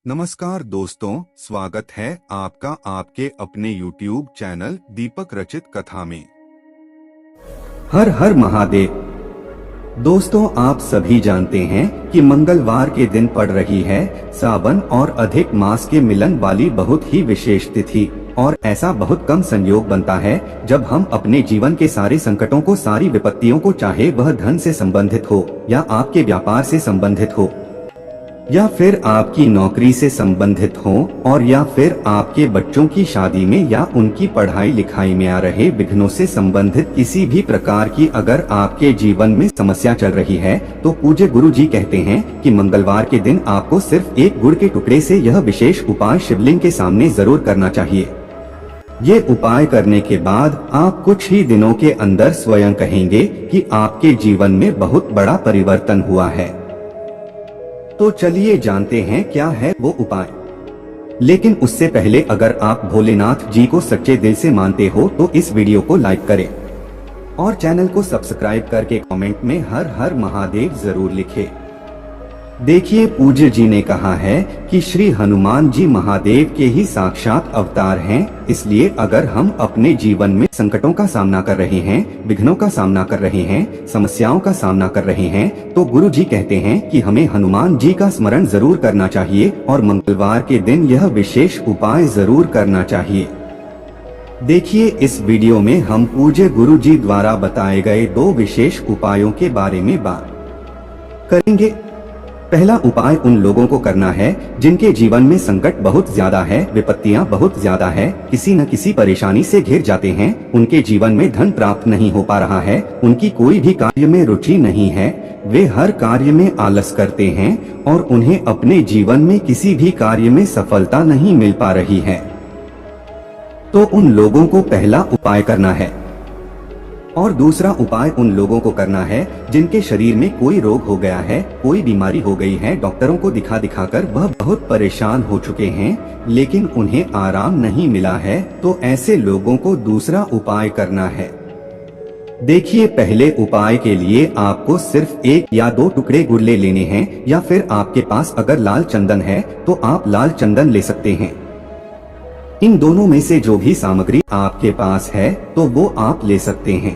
नमस्कार दोस्तों, स्वागत है आपका आपके अपने YouTube चैनल दीपक रचित कथा में। हर हर महादेव। दोस्तों, आप सभी जानते हैं कि मंगलवार के दिन पड़ रही है सावन और अधिक मास के मिलन वाली बहुत ही विशेष तिथि। और ऐसा बहुत कम संयोग बनता है जब हम अपने जीवन के सारे संकटों को, सारी विपत्तियों को, चाहे वह धन से संबंधित हो या आपके व्यापार से संबंधित हो या फिर आपकी नौकरी से संबंधित हो और या फिर आपके बच्चों की शादी में या उनकी पढ़ाई लिखाई में आ रहे विघ्नों से संबंधित किसी भी प्रकार की अगर आपके जीवन में समस्या चल रही है, तो पूज्य गुरु जी कहते हैं कि मंगलवार के दिन आपको सिर्फ एक गुड़ के टुकड़े से यह विशेष उपाय शिवलिंग के सामने जरूर करना चाहिए। ये उपाय करने के बाद आप कुछ ही दिनों के अंदर स्वयं कहेंगे कि आपके जीवन में बहुत बड़ा परिवर्तन हुआ है। तो चलिए जानते हैं क्या है वो उपाय। लेकिन उससे पहले अगर आप भोलेनाथ जी को सच्चे दिल से मानते हो तो इस वीडियो को लाइक करें और चैनल को सब्सक्राइब करके कमेंट में हर हर महादेव जरूर लिखें। देखिए, पूज्य जी ने कहा है कि श्री हनुमान जी महादेव के ही साक्षात अवतार हैं। इसलिए अगर हम अपने जीवन में संकटों का सामना कर रहे हैं, विघ्नों का सामना कर रहे हैं, समस्याओं का सामना कर रहे हैं, तो गुरु जी कहते हैं कि हमें हनुमान जी का स्मरण जरूर करना चाहिए और मंगलवार के दिन यह विशेष उपाय जरूर करना चाहिए। देखिए, इस वीडियो में हम पूज्य गुरु जी द्वारा बताए गए दो विशेष उपायों के बारे में बात करेंगे। पहला उपाय उन लोगों को करना है जिनके जीवन में संकट बहुत ज्यादा है, विपत्तियां बहुत ज्यादा है, किसी न किसी परेशानी से घिर जाते हैं, उनके जीवन में धन प्राप्त नहीं हो पा रहा है, उनकी कोई भी कार्य में रुचि नहीं है, वे हर कार्य में आलस करते हैं और उन्हें अपने जीवन में किसी भी कार्य में सफलता नहीं मिल पा रही है। तो उन लोगों को पहला उपाय करना है। और दूसरा उपाय उन लोगों को करना है जिनके शरीर में कोई रोग हो गया है, कोई बीमारी हो गई है, डॉक्टरों को दिखा दिखा कर वह बहुत परेशान हो चुके हैं लेकिन उन्हें आराम नहीं मिला है। तो ऐसे लोगों को दूसरा उपाय करना है। देखिए, पहले उपाय के लिए आपको सिर्फ एक या दो टुकड़े गुड़ ले लेने हैं, या फिर आपके पास अगर लाल चंदन है तो आप लाल चंदन ले सकते हैं। इन दोनों में से जो भी सामग्री आपके पास है तो वो आप ले सकते हैं,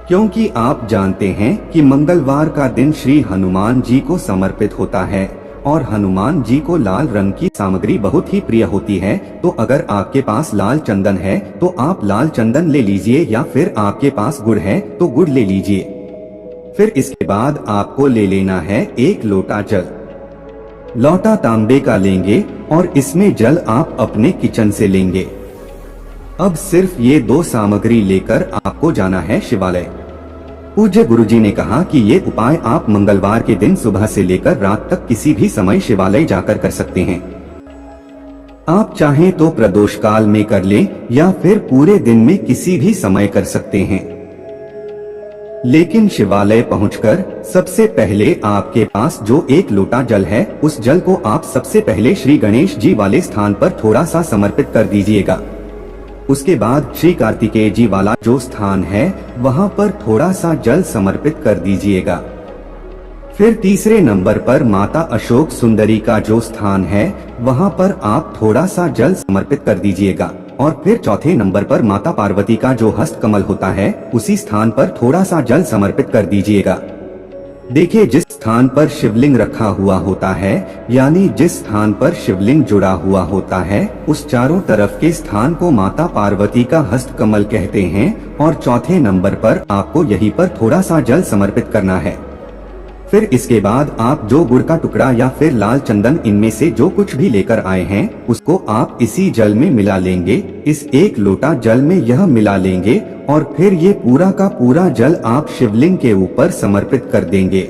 क्योंकि आप जानते हैं कि मंगलवार का दिन श्री हनुमान जी को समर्पित होता है और हनुमान जी को लाल रंग की सामग्री बहुत ही प्रिय होती है। तो अगर आपके पास लाल चंदन है तो आप लाल चंदन ले लीजिए, या फिर आपके पास गुड़ है तो गुड़ ले लीजिए। फिर इसके बाद आपको ले लेना है एक लोटा जल। लोटा तांबे का लेंगे और इसमें जल आप अपने किचन से लेंगे। अब सिर्फ ये दो सामग्री लेकर आपको जाना है शिवालय। पूज्य गुरुजी ने कहा कि ये उपाय आप मंगलवार के दिन सुबह से लेकर रात तक किसी भी समय शिवालय जाकर कर सकते हैं। आप चाहें तो प्रदोष काल में कर लें या फिर पूरे दिन में किसी भी समय कर सकते हैं। लेकिन शिवालय पहुंचकर सबसे पहले आपके पास जो एक लोटा जल है, उस जल को आप सबसे पहले श्री गणेश जी वाले स्थान पर थोड़ा सा समर्पित कर दीजिएगा। उसके बाद श्री कार्तिकेय जी वाला जो स्थान है वहां पर थोड़ा सा जल समर्पित कर दीजिएगा। फिर तीसरे नंबर पर माता अशोक सुंदरी का जो स्थान है वहां पर आप थोड़ा सा जल समर्पित कर दीजिएगा। और फिर चौथे नंबर पर माता पार्वती का जो हस्त कमल होता है उसी स्थान पर थोड़ा सा जल समर्पित कर दीजिएगा। देखिए, जिस स्थान पर शिवलिंग रखा हुआ होता है, यानी जिस स्थान पर शिवलिंग जुड़ा हुआ होता है, उस चारों तरफ के स्थान को माता पार्वती का हस्त कमल कहते हैं। और चौथे नंबर पर आपको यहीं पर थोड़ा सा जल समर्पित करना है। फिर इसके बाद आप जो गुड़ का टुकड़ा या फिर लाल चंदन, इनमें से जो कुछ भी लेकर आए हैं उसको आप इसी जल में मिला लेंगे। इस एक लोटा जल में यह मिला लेंगे और फिर ये पूरा का पूरा जल आप शिवलिंग के ऊपर समर्पित कर देंगे।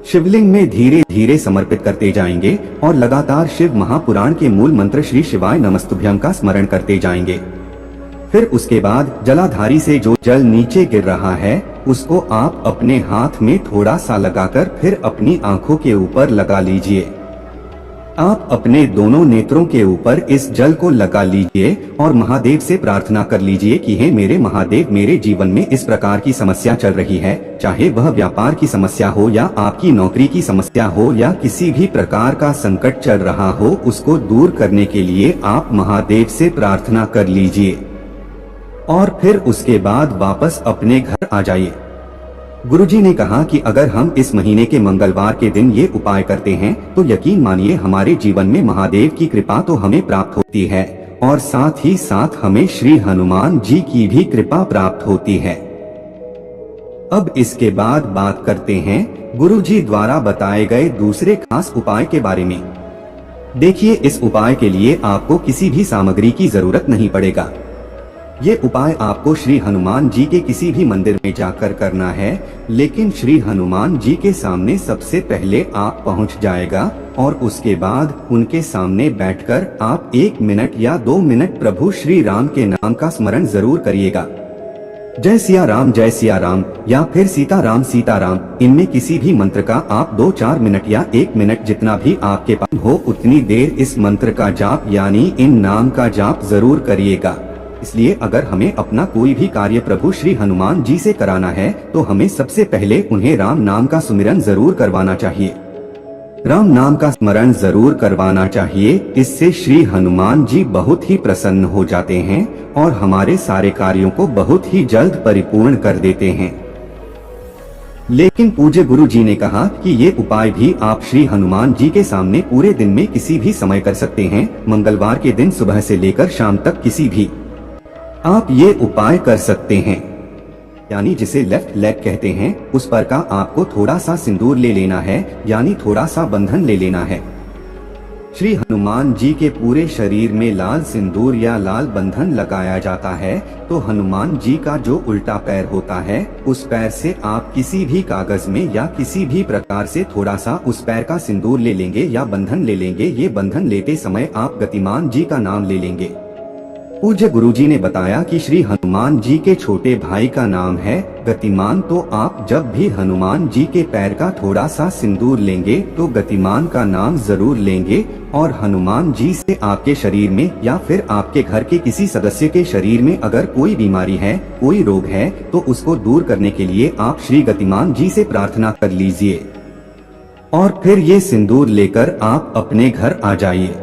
शिवलिंग में धीरे धीरे समर्पित करते जाएंगे और लगातार शिव महापुराण के मूल मंत्र श्री शिवाय नमस्तुभ्यं का स्मरण करते जाएंगे। फिर उसके बाद जलाधारी से जो जल नीचे गिर रहा है उसको आप अपने हाथ में थोड़ा सा लगाकर फिर अपनी आंखों के ऊपर लगा लीजिए। आप अपने दोनों नेत्रों के ऊपर इस जल को लगा लीजिए और महादेव से प्रार्थना कर लीजिए कि हे मेरे महादेव, मेरे जीवन में इस प्रकार की समस्या चल रही है, चाहे वह व्यापार की समस्या हो या आपकी नौकरी की समस्या हो या किसी भी प्रकार का संकट चल रहा हो, उसको दूर करने के लिए आप महादेव से प्रार्थना कर लीजिए और फिर उसके बाद वापस अपने घर आ जाइए। गुरुजी ने कहा कि अगर हम इस महीने के मंगलवार के दिन ये उपाय करते हैं तो यकीन मानिए हमारे जीवन में महादेव की कृपा तो हमें प्राप्त होती है और साथ ही साथ हमें श्री हनुमान जी की भी कृपा प्राप्त होती है। अब इसके बाद बात करते हैं गुरुजी द्वारा बताए गए दूसरे खास उपाय के बारे में। देखिए, इस उपाय के लिए आपको किसी भी सामग्री की जरूरत नहीं पड़ेगा। ये उपाय आपको श्री हनुमान जी के किसी भी मंदिर में जाकर करना है, लेकिन श्री हनुमान जी के सामने सबसे पहले आप पहुंच जाएगा और उसके बाद उनके सामने बैठकर आप 1 मिनट या 2 मिनट प्रभु श्री राम के नाम का स्मरण जरूर करिएगा। जय सिया राम या फिर सीताराम सीताराम, इनमें किसी भी मंत्र का आप 2-4 मिनट या 1 मिनट जितना भी आपके पास हो उतनी देर इस मंत्र का जाप यानी इन नाम का जाप जरूर करिएगा। इसलिए अगर हमें अपना कोई भी कार्य प्रभु श्री हनुमान जी से कराना है तो हमें सबसे पहले उन्हें राम नाम का सुमिरन जरूर करवाना चाहिए, राम नाम का स्मरण जरूर करवाना चाहिए। इससे श्री हनुमान जी बहुत ही प्रसन्न हो जाते हैं और हमारे सारे कार्यों को बहुत ही जल्द परिपूर्ण कर देते हैं। लेकिन पूज्य गुरु जी ने कहा कि ये उपाय भी आप श्री हनुमान जी के सामने पूरे दिन में किसी भी समय कर सकते हैं। मंगलवार के दिन सुबह से लेकर शाम तक किसी भी आप ये उपाय कर सकते हैं। यानी जिसे लेफ्ट लेग कहते हैं, उस पर का आपको थोड़ा सा सिंदूर ले लेना है, यानी थोड़ा सा बंधन ले लेना है। श्री हनुमान जी के पूरे शरीर में लाल सिंदूर या लाल बंधन लगाया जाता है, तो हनुमान जी का जो उल्टा पैर होता है उस पैर से आप किसी भी कागज में या किसी भी प्रकार से थोड़ा सा उस पैर का सिंदूर ले लेंगे या बंधन ले लेंगे। ये बंधन लेते समय आप गतिमान जी का नाम ले लेंगे। पूज्य गुरुजी ने बताया कि श्री हनुमान जी के छोटे भाई का नाम है गतिमान, तो आप जब भी हनुमान जी के पैर का थोड़ा सा सिंदूर लेंगे तो गतिमान का नाम जरूर लेंगे और हनुमान जी से आपके शरीर में या फिर आपके घर के किसी सदस्य के शरीर में अगर कोई बीमारी है, कोई रोग है, तो उसको दूर करने के लिए आप श्री गतिमान जी से प्रार्थना कर लीजिए और फिर ये सिंदूर लेकर आप अपने घर आ जाइए।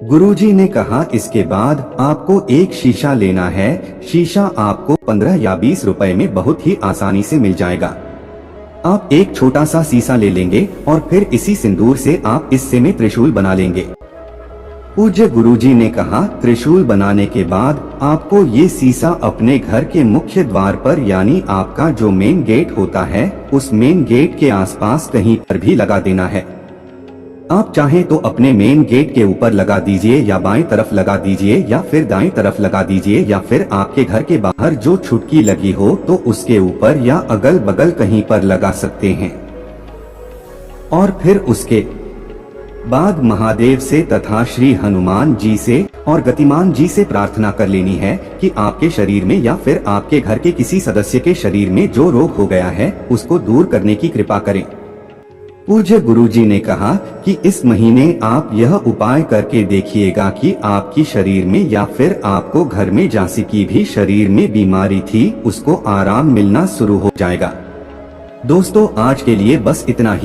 गुरुजी ने कहा इसके बाद आपको एक शीशा लेना है। शीशा आपको 15 या 20 रुपए में बहुत ही आसानी से मिल जाएगा। आप एक छोटा सा शीशा ले लेंगे और फिर इसी सिंदूर से आप इससे में त्रिशूल बना लेंगे। पूज्य गुरुजी ने कहा त्रिशूल बनाने के बाद आपको ये शीशा अपने घर के मुख्य द्वार पर यानी आपका जो मेन गेट होता है उस मेन गेट के आसपास कहीं पर भी लगा देना है। आप चाहें तो अपने मेन गेट के ऊपर लगा दीजिए या बाएं तरफ लगा दीजिए या फिर दाएं तरफ लगा दीजिए या फिर आपके घर के बाहर जो छुटकी लगी हो तो उसके ऊपर या अगल बगल कहीं पर लगा सकते हैं। और फिर उसके बाद महादेव से तथा श्री हनुमान जी से और गतिमान जी से प्रार्थना कर लेनी है कि आपके शरीर में या फिर आपके घर के किसी सदस्य के शरीर में जो रोग हो गया है उसको दूर करने की कृपा करें। पूज्य गुरुजी ने कहा कि इस महीने आप यह उपाय करके देखिएगा कि आपकी शरीर में या फिर आपको घर में जैसी की भी शरीर में बीमारी थी उसको आराम मिलना शुरू हो जाएगा। दोस्तों, आज के लिए बस इतना ही।